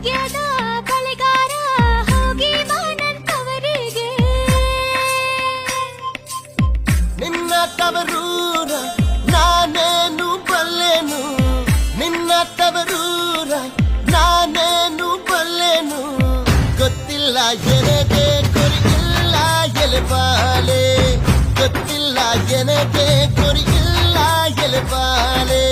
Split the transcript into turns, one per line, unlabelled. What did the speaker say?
ಭಾಗ್ಯದ ಬಳಿಗಾರ ಹೋಗಿ ಬಾನಂತವರಿಗೆ
ನಿನ್ನ ತವರೂರ ನಾನೇನು ಬಲ್ಲೆನು ನಿನ್ನ ತವರೂರ ನಾನೇನು ಬಲ್ಲೆನು ಗೊತ್ತಿಲ್ಲ ಎನಗೆ ಕೊರಿಗಿಲ್ಲ ಎಲೆಬಾಲೆ ಗೊತ್ತಿಲ್ಲ ಎನಗೆ ಕೊರಿಗಿಲ್ಲ ಎಲೆಬಾಲೆ